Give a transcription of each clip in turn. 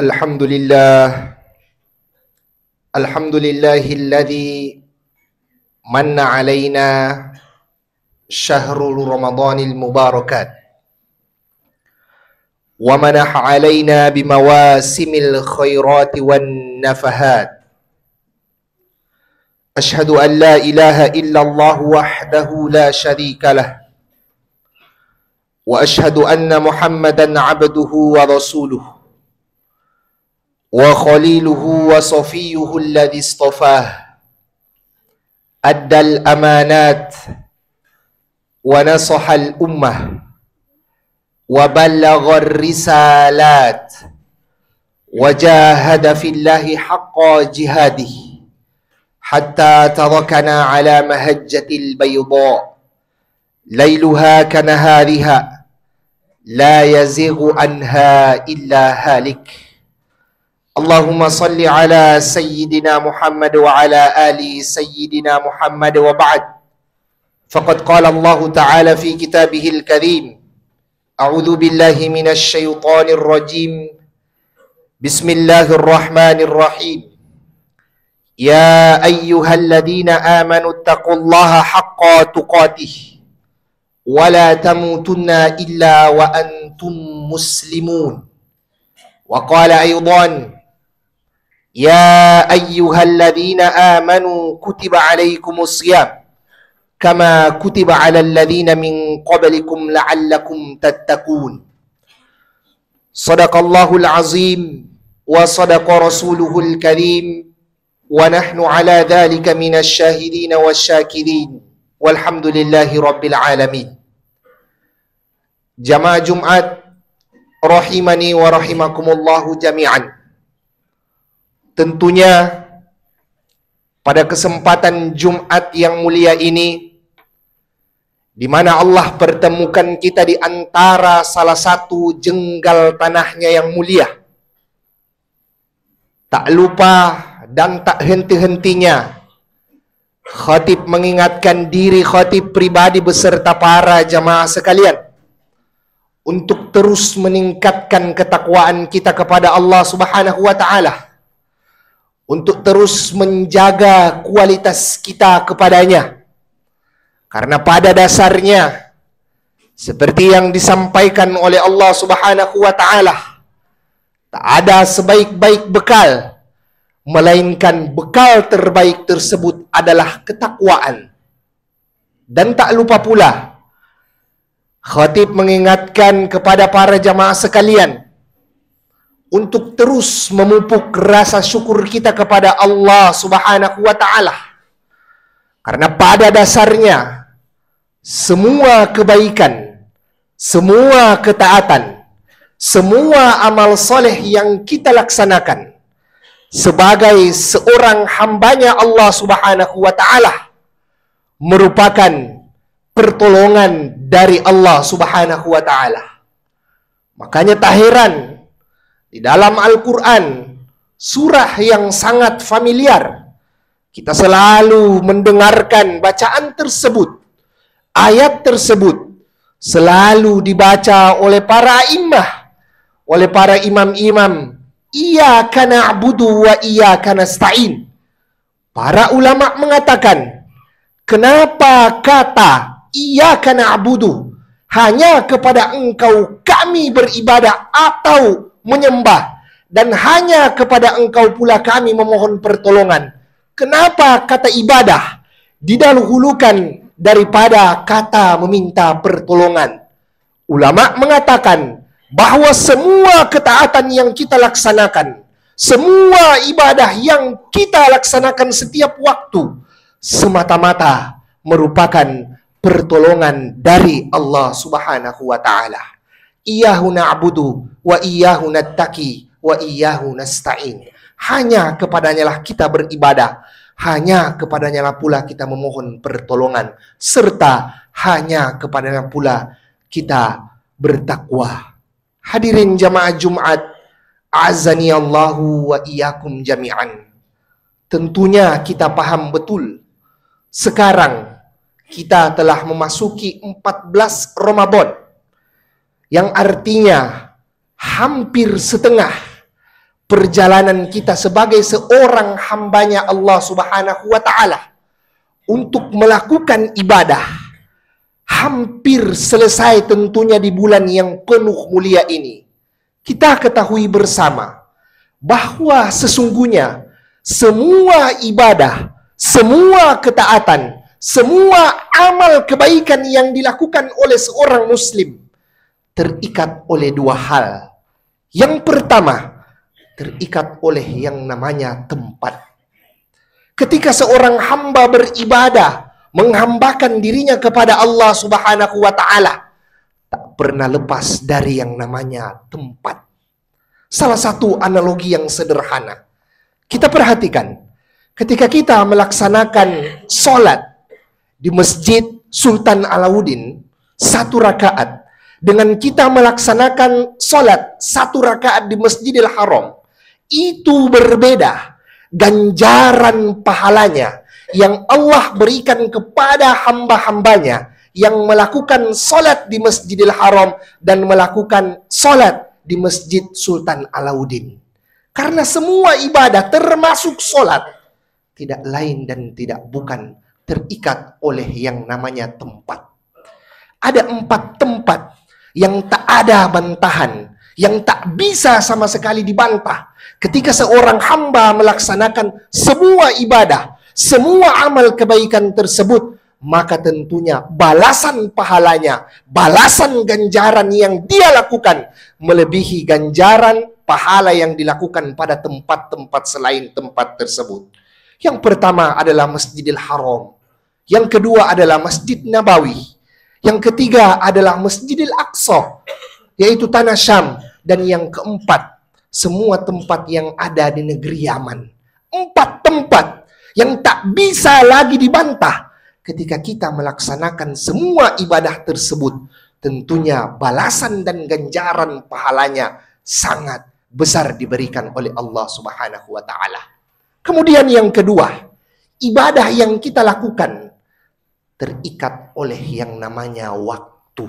Alhamdulillah, alhamdulillahilladzi manna alaina syahrul ramadhanil mubarakat wa manaha alaina bimawasimil khairati wan nafahat. Ashhadu an la ilaha illallah wahdahu la syarika lah wa ashhadu anna Muhammadan abduhu wa rasuluhu wa khaliluhu wa safiyuhu alladhi istafah, addal amanat wa nasahal ummah wa ballaghar risalat wa jahada fillahi haqqa jihadihi hatta tarakana ala mahajjatil bayda layluha kanahariha la yazighu anha illa halik. Allahumma salli ala Sayyidina Muhammad wa ala ali Sayyidina Muhammad wa ba'd. Faqad qala Allah Ta'ala fi kitabihil karim, a'udhu billahi minasy syaithanir rajim, bismillahirrahmanirrahim. Ya ayyuhalladzina amanu taqullaha haqqa tuqatih wa la tamutunna illa wa antum muslimun. Wa qala aydan, ya ayyuhalladzina amanu kutiba alaikumus siyam kama kutiba alal ladzina min qablikum la'allakum tattaqun. Shadaqallahul azim wa shadaqa rasuluhul karim wa nahnu ala dzalika minasy syahidin wasyakirin walhamdulillahi rabbil alamin. Jamaah Jumat rahimani wa rahimakumullahu jami'an. Tentunya pada kesempatan Jumat yang mulia ini, di mana Allah pertemukan kita di antara salah satu jenggal tanahnya yang mulia, tak lupa dan tak henti-hentinya khatib mengingatkan diri khatib pribadi beserta para jamaah sekalian untuk terus meningkatkan ketakwaan kita kepada Allah Subhanahu wa Ta'ala, untuk terus menjaga kualitas kita kepadanya. Karena pada dasarnya, seperti yang disampaikan oleh Allah Subhanahu wa Ta'ala, tak ada sebaik-baik bekal, melainkan bekal terbaik tersebut adalah ketakwaan. Dan tak lupa pula, khatib mengingatkan kepada para jamaah sekalian untuk terus memupuk rasa syukur kita kepada Allah Subhanahu wa Ta'ala. Karena pada dasarnya semua kebaikan, semua ketaatan, semua amal soleh yang kita laksanakan sebagai seorang hambanya Allah Subhanahu wa Ta'ala merupakan pertolongan dari Allah Subhanahu wa Ta'ala. Makanya tak heran di dalam Al-Quran, surah yang sangat familiar, kita selalu mendengarkan bacaan tersebut, ayat tersebut selalu dibaca oleh para imam, oleh para imam-imam. Iyyaka na'budu wa iyyaka nasta'in. Para ulama mengatakan, kenapa kata iyyaka na'budu, hanya kepada engkau kami beribadah atau menyembah, dan hanya kepada engkau pula kami memohon pertolongan? Kenapa kata ibadah didahulukan daripada kata meminta pertolongan? Ulama mengatakan bahwa semua ketaatan yang kita laksanakan, semua ibadah yang kita laksanakan setiap waktu, semata-mata merupakan pertolongan dari Allah Subhanahu wa Ta'ala. Iyyahu na'budu wa iyyahu nattaqi wa iyyahu nasta'in. Hanya kepadanya lah kita beribadah, hanya kepadanya lah pula kita memohon pertolongan, serta hanya kepadanya pula kita bertakwa. Hadirin jamaah Jumat, azani Allahu wa iyyakum jami'an. Tentunya kita paham betul, sekarang kita telah memasuki 14 Ramadan, yang artinya hampir setengah perjalanan kita sebagai seorang hambanya Allah Subhanahu wa Ta'ala untuk melakukan ibadah hampir selesai tentunya di bulan yang penuh mulia ini. Kita ketahui bersama bahwa sesungguhnya semua ibadah, semua ketaatan, semua amal kebaikan yang dilakukan oleh seorang muslim terikat oleh dua hal. Yang pertama, terikat oleh yang namanya tempat. Ketika seorang hamba beribadah, menghambakan dirinya kepada Allah Subhanahu wa Ta'ala, tak pernah lepas dari yang namanya tempat. Salah satu analogi yang sederhana, kita perhatikan ketika kita melaksanakan sholat di Masjid Sultan Alauddin 1 rakaat dengan kita melaksanakan sholat 1 rakaat di Masjidil Haram, itu berbeda ganjaran pahalanya yang Allah berikan kepada hamba-hambanya yang melakukan sholat di Masjidil Haram dan melakukan sholat di Masjid Sultan Alauddin. Karena semua ibadah termasuk sholat tidak lain dan tidak bukan terikat oleh yang namanya tempat. Ada 4 tempat yang tak ada bantahan, yang tak bisa sama sekali dibantah. Ketika seorang hamba melaksanakan semua ibadah, semua amal kebaikan tersebut, maka tentunya balasan pahalanya, balasan ganjaran yang dia lakukan melebihi ganjaran pahala yang dilakukan pada tempat-tempat selain tempat tersebut. Yang pertama adalah Masjidil Haram. Yang kedua adalah Masjid Nabawi. Yang ketiga adalah Masjidil Aqsa, yaitu Tanah Syam. Dan yang keempat, semua tempat yang ada di negeri Yaman. 4 tempat yang tak bisa lagi dibantah. Ketika kita melaksanakan semua ibadah tersebut, tentunya balasan dan ganjaran pahalanya sangat besar diberikan oleh Allah Subhanahu wa Ta'ala. Kemudian yang kedua, ibadah yang kita lakukan terikat oleh yang namanya waktu.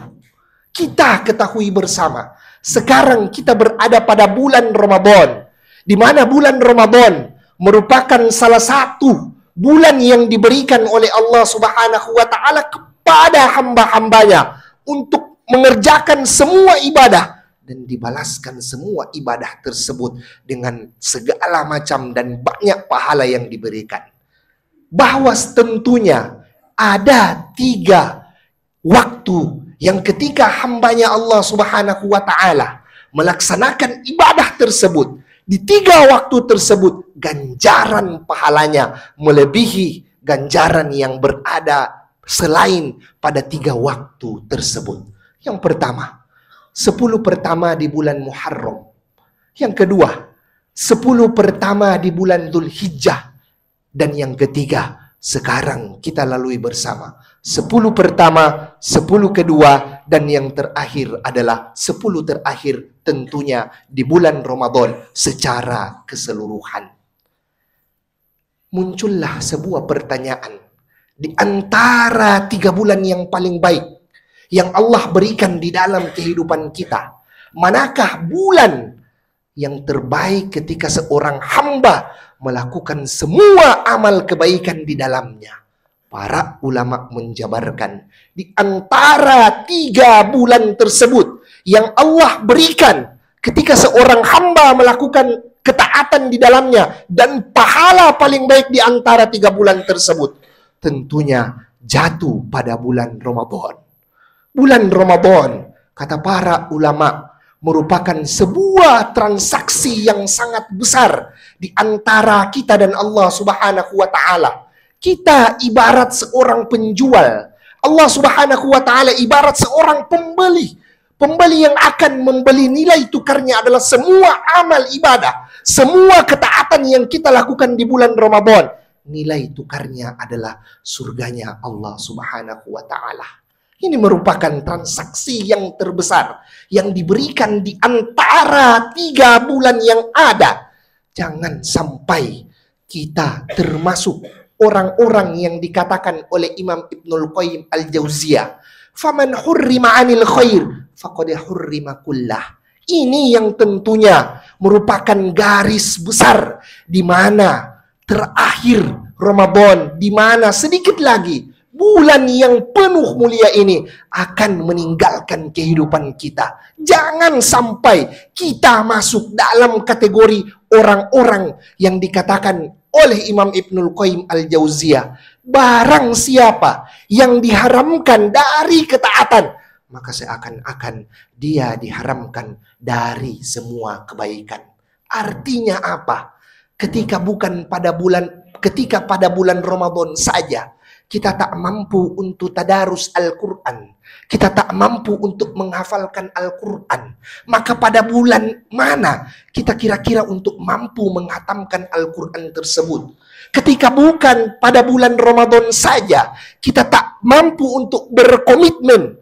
Kita ketahui bersama, sekarang kita berada pada bulan Ramadan, di mana bulan Ramadan merupakan salah satu bulan yang diberikan oleh Allah Subhanahu wa Ta'ala kepada hamba-hambanya untuk mengerjakan semua ibadah dan dibalaskan semua ibadah tersebut dengan segala macam dan banyak pahala yang diberikan. Bahwa tentunya ada 3 waktu yang ketika hambanya Allah Subhanahu wa Ta'ala melaksanakan ibadah tersebut, di 3 waktu tersebut ganjaran pahalanya melebihi ganjaran yang berada selain pada 3 waktu tersebut. Yang pertama, 10 pertama di bulan Muharram. Yang kedua, 10 pertama di bulan Dzulhijjah. Dan yang ketiga, sekarang kita lalui bersama. 10 pertama, 10 kedua, dan yang terakhir adalah 10 terakhir tentunya di bulan Ramadan secara keseluruhan. Muncullah sebuah pertanyaan. Di antara 3 bulan yang paling baik yang Allah berikan di dalam kehidupan kita, manakah bulan yang terbaik ketika seorang hamba melakukan semua amal kebaikan di dalamnya? Para ulama menjabarkan di antara 3 bulan tersebut yang Allah berikan ketika seorang hamba melakukan ketaatan di dalamnya dan pahala paling baik di antara 3 bulan tersebut, tentunya jatuh pada bulan Ramadan. Bulan Ramadan, kata para ulama, merupakan sebuah transaksi yang sangat besar di antara kita dan Allah Subhanahu wa Ta'ala. Kita ibarat seorang penjual, Allah Subhanahu wa Ta'ala ibarat seorang pembeli. Pembeli yang akan membeli, nilai tukarnya adalah semua amal ibadah, semua ketaatan yang kita lakukan di bulan Ramadan. Nilai tukarnya adalah surganya Allah Subhanahu wa Ta'ala. Ini merupakan transaksi yang terbesar yang diberikan di antara 3 bulan yang ada. Jangan sampai kita termasuk orang-orang yang dikatakan oleh Imam Ibnul Qayyim Al-Jauziyah, "Faman hurrima 'anil khair faqad hurrima kullah." Ini yang tentunya merupakan garis besar di mana terakhir Ramadan, di mana sedikit lagi bulan yang penuh mulia ini akan meninggalkan kehidupan kita. Jangan sampai kita masuk dalam kategori orang-orang yang dikatakan oleh Imam Ibnul Qayyim Al-Jauziyah, barang siapa yang diharamkan dari ketaatan, maka seakan-akan dia diharamkan dari semua kebaikan. Artinya apa? Ketika pada bulan Ramadan saja kita tak mampu untuk tadarus Al-Quran, kita tak mampu untuk menghafalkan Al-Quran, maka pada bulan mana kita kira-kira untuk mampu menghatamkan Al-Quran tersebut? Ketika bukan pada bulan Ramadan saja kita tak mampu untuk berkomitmen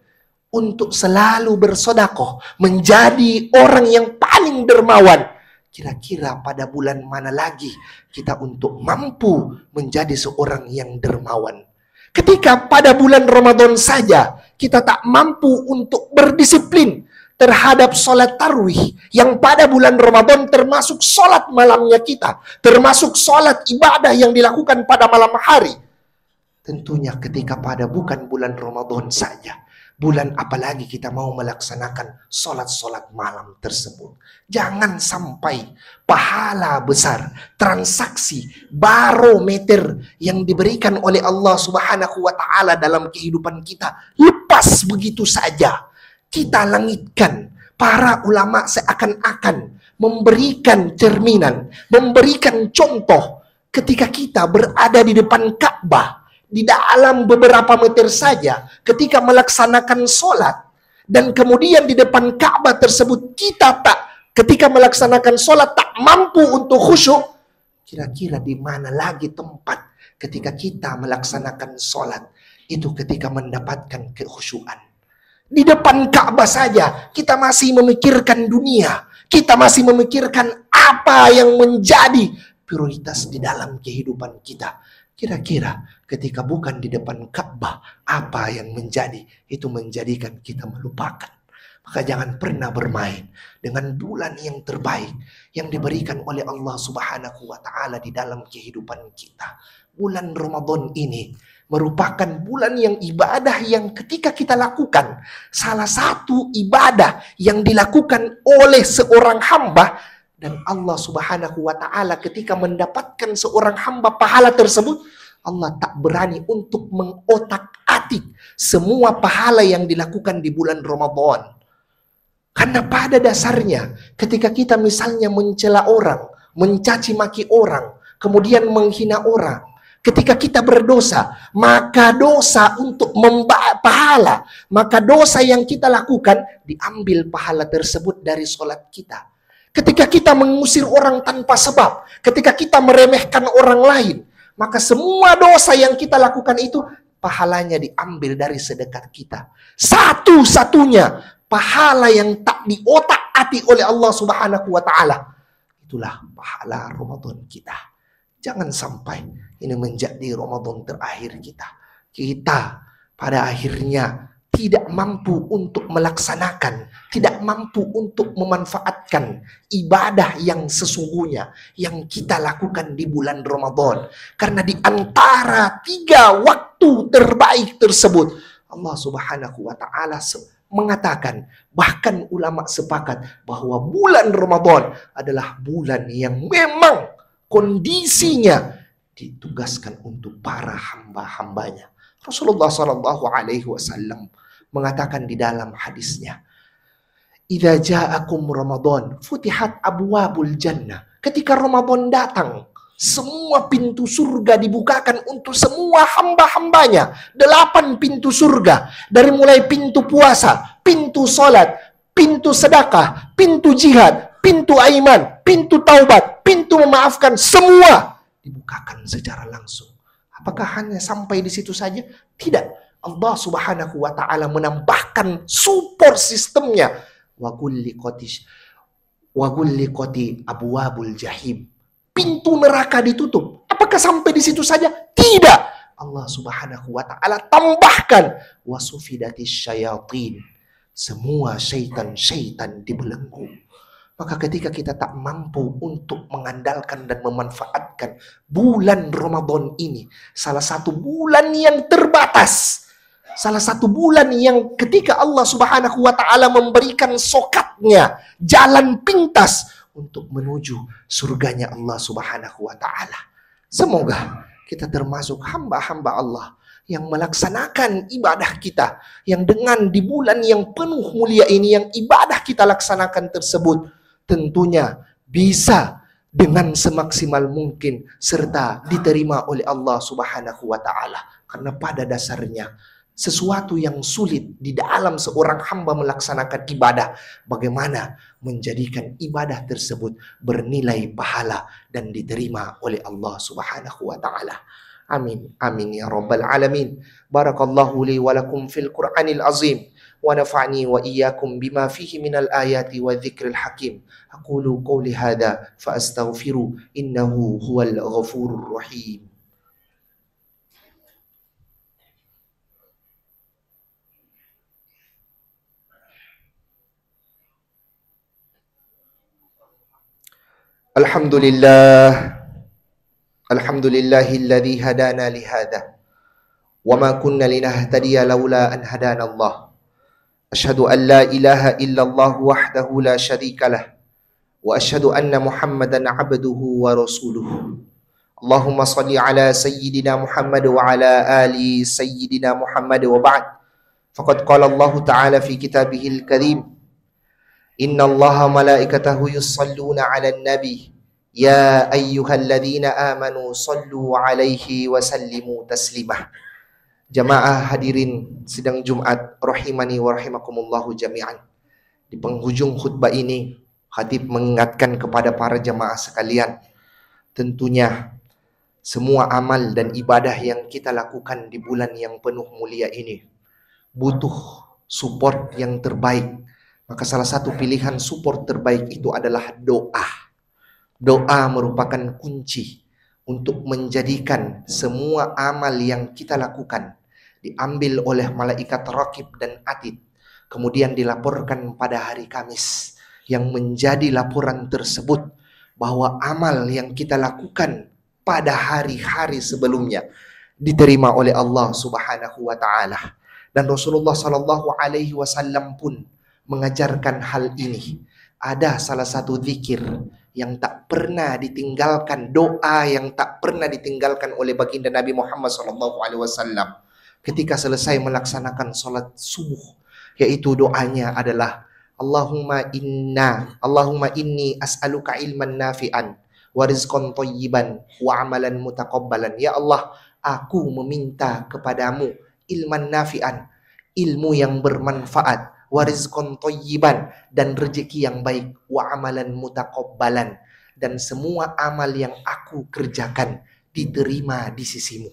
untuk selalu bersedekah, menjadi orang yang paling dermawan, kira-kira pada bulan mana lagi kita untuk mampu menjadi seorang yang dermawan? Ketika pada bulan Ramadan saja kita tak mampu untuk berdisiplin terhadap sholat tarawih yang pada bulan Ramadan termasuk sholat malamnya kita, termasuk sholat ibadah yang dilakukan pada malam hari. Tentunya ketika pada bukan bulan Ramadan saja, bulan apalagi kita mau melaksanakan sholat-sholat malam tersebut. Jangan sampai pahala besar, transaksi, barometer yang diberikan oleh Allah Subhanahu wa Ta'ala dalam kehidupan kita lepas begitu saja. Kita langitkan. Para ulama seakan-akan memberikan cerminan, memberikan contoh ketika kita berada di depan Ka'bah, di dalam beberapa meter saja, ketika melaksanakan sholat, dan kemudian di depan Ka'bah tersebut ketika melaksanakan sholat tak mampu untuk khusyuk, kira-kira di mana lagi tempat ketika kita melaksanakan sholat itu ketika mendapatkan kekhusyuan? Di depan Ka'bah saja kita masih memikirkan dunia, kita masih memikirkan apa yang menjadi prioritas di dalam kehidupan kita. Kira-kira ketika bukan di depan Ka'bah, apa yang menjadi? Itu menjadikan kita melupakan. Maka jangan pernah bermain dengan bulan yang terbaik yang diberikan oleh Allah Subhanahu wa Ta'ala di dalam kehidupan kita. Bulan Ramadan ini merupakan bulan yang ibadah yang ketika kita lakukan, salah satu ibadah yang dilakukan oleh seorang hamba, dan Allah Subhanahu wa Ta'ala ketika mendapatkan seorang hamba pahala tersebut, Allah tak berani untuk mengotak-atik semua pahala yang dilakukan di bulan Ramadan. Karena pada dasarnya ketika kita misalnya mencela orang, mencaci maki orang, kemudian menghina orang, ketika kita berdosa, maka dosa untuk pahala, maka dosa yang kita lakukan diambil pahala tersebut dari sholat kita. Ketika kita mengusir orang tanpa sebab, ketika kita meremehkan orang lain, maka semua dosa yang kita lakukan itu pahalanya diambil dari sedekah kita. Satu-satunya pahala yang tak diotak-atik oleh Allah Subhanahu wa Ta'ala, itulah pahala Ramadan kita. Jangan sampai ini menjadi Ramadan terakhir kita. Kita pada akhirnya tidak mampu untuk melaksanakan, tidak mampu untuk memanfaatkan ibadah yang sesungguhnya yang kita lakukan di bulan Ramadan. Karena di antara 3 waktu terbaik tersebut, Allah Subhanahu wa Ta'ala mengatakan, bahkan ulama sepakat bahwa bulan Ramadan adalah bulan yang memang kondisinya ditugaskan untuk para hamba-hambanya. Rasulullah SAW mengatakan di dalam hadisnya, "Idza ja'akum Ramadan, futihat abwabul jannah." Ketika Ramadan datang, semua pintu surga dibukakan untuk semua hamba-hambanya. 8 pintu surga, dari mulai pintu puasa, pintu salat, pintu sedekah, pintu jihad, pintu aiman, pintu taubat, pintu memaafkan, semua dibukakan secara langsung. Apakah hanya sampai di situ saja? Tidak. Allah Subhanahu wa Ta'ala menambahkan support sistemnya. Wa gulliqati abwabul jahim. Pintu neraka ditutup. Apakah sampai di situ saja? Tidak. Allah Subhanahu wa Ta'ala tambahkan wa sufidatis syayatin. Semua syaitan-syaitan dibelenggu. Maka ketika kita tak mampu untuk mengandalkan dan memanfaatkan bulan Ramadan ini, salah satu bulan yang terbatas, salah satu bulan yang ketika Allah Subhanahu wa Ta'ala memberikan sokatnya, jalan pintas untuk menuju surganya Allah Subhanahu wa Ta'ala. Semoga kita termasuk hamba-hamba Allah yang melaksanakan ibadah kita, yang dengan di bulan yang penuh mulia ini, yang ibadah kita laksanakan tersebut tentunya bisa dengan semaksimal mungkin serta diterima oleh Allah Subhanahu wa Ta'ala. Karena pada dasarnya sesuatu yang sulit di dalam seorang hamba melaksanakan ibadah, bagaimana menjadikan ibadah tersebut bernilai pahala dan diterima oleh Allah Subhanahu wa Ta'ala. Amin amin ya rabbal alamin. Barakallahu li wa lakum fil Qur'anil azim wa nafa'ni wa iyyakum bima fihi minal ayati wa dzikril hakim. Aqulu qawli hadza fa astaghfiru innahu huwal ghafurur rahim. Alhamdulillah, alhamdulillahilladzi hadana li hadza wa ma kunna linahtadiya laula an hadana Allah. Asyhadu an la ilaha illallah wahdahu la syarika lah wa asyhadu anna Muhammadan abduhu wa rasuluhu. Allahumma salli ala sayyidina Muhammad wa ala ali sayyidina Muhammad wa ba'd. Faqad qala Allah Ta'ala fi kitabihil karim, Inna Allaha malaikatahu yusalluna 'alan nabi ya ayyuhalladzina amanu sallu 'alaihi wa sallimu taslimah. Jamaah hadirin sidang Jumat rahimani wa rahimakumullahu jami'an. Di penghujung khutbah ini, khatib mengingatkan kepada para jamaah sekalian, tentunya semua amal dan ibadah yang kita lakukan di bulan yang penuh mulia ini butuh support yang terbaik. Maka salah satu pilihan support terbaik itu adalah doa. Doa merupakan kunci untuk menjadikan semua amal yang kita lakukan diambil oleh malaikat Raqib dan Atid, kemudian dilaporkan pada hari Kamis, yang menjadi laporan tersebut bahwa amal yang kita lakukan pada hari-hari sebelumnya diterima oleh Allah Subhanahu wa Ta'ala. Dan Rasulullah Sallallahu Alaihi Wasallam pun mengajarkan hal ini. Ada salah satu zikir yang tak pernah ditinggalkan, doa yang tak pernah ditinggalkan oleh baginda Nabi Muhammad Sallallahu Alaihi Wasallam ketika selesai melaksanakan sholat subuh, yaitu doanya adalah Allahumma inni as'aluka ilman nafi'an wa rizqan thayyiban wa amalan mutaqabbalan. Ya Allah, aku meminta kepadamu ilman nafi'an, ilmu yang bermanfaat, wa rizqan thayyiban, dan rezeki yang baik, wa amalan mutaqabbalan, dan semua amal yang aku kerjakan diterima di sisimu.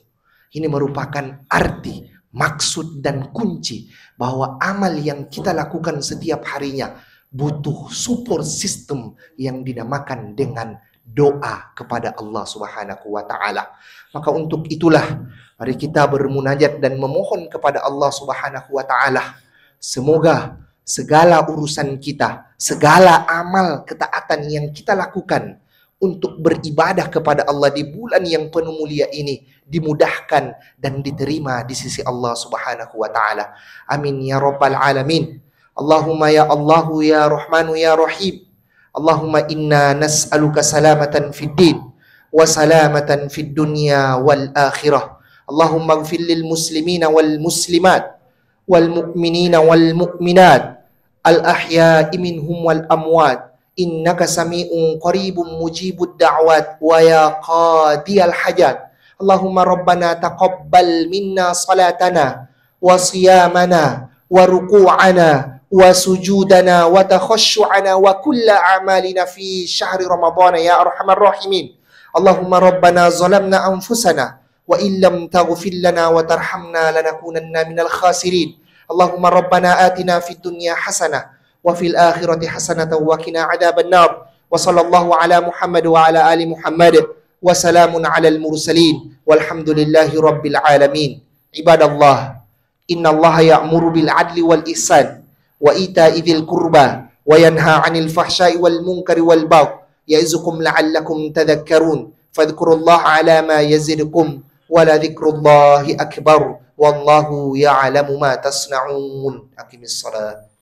Ini merupakan arti, maksud, dan kunci bahwa amal yang kita lakukan setiap harinya butuh support system yang dinamakan dengan doa kepada Allah Subhanahu wa Ta'ala. Maka untuk itulah mari kita bermunajat dan memohon kepada Allah Subhanahu wa Ta'ala, semoga segala urusan kita, segala amal ketaatan yang kita lakukan untuk beribadah kepada Allah di bulan yang penuh mulia ini dimudahkan dan diterima di sisi Allah Subhanahu wa Ta'ala. Amin ya rabbal alamin. Allahumma ya Allahu ya Rahmanu ya Rahim. Allahumma inna nas'aluka salamatan fid din wa salamatan fid dunya wal akhirah. Allahumma ighfir lil muslimina wal muslimat wal mu'minina wal mu'minat al ahya'i minhum wal amwat. Innaka sami'un qaribun mujibud da'wat wa ya qadiyal hajat. Allahumma rabbana taqabbal minna salatana wa siyamana wa ruku'ana wa sujudana wa takhashshu'ana wa kulla a'malina fi syahri ramadana ya arhamar rahimin. Allahumma rabbana zalamna anfusana wa illam taghfir lana wa tarhamna lanakunanna minal khasirin. Allahumma rabbana atina fid dunya hasanah wa fil akhirati hasanatan wa qina adzaban nar. Wa sallallahu ala Muhammad wa ala ali Muhammad wa salamun alal mursalin walhamdulillahi rabbil alamin. Ibadallah, innallaha ya'muru bil adli wal ihsan wa ita'i dzil qurba wa yanha 'anil fahsya'i wal munkari wal baghi ya'izukum la'allakum tadhakkarun. Fadhkurullaha 'ala ma yazidkum wa la dzikrullahi akbar wallahu ya'lamu ma tasna'un. Aqimis shalah.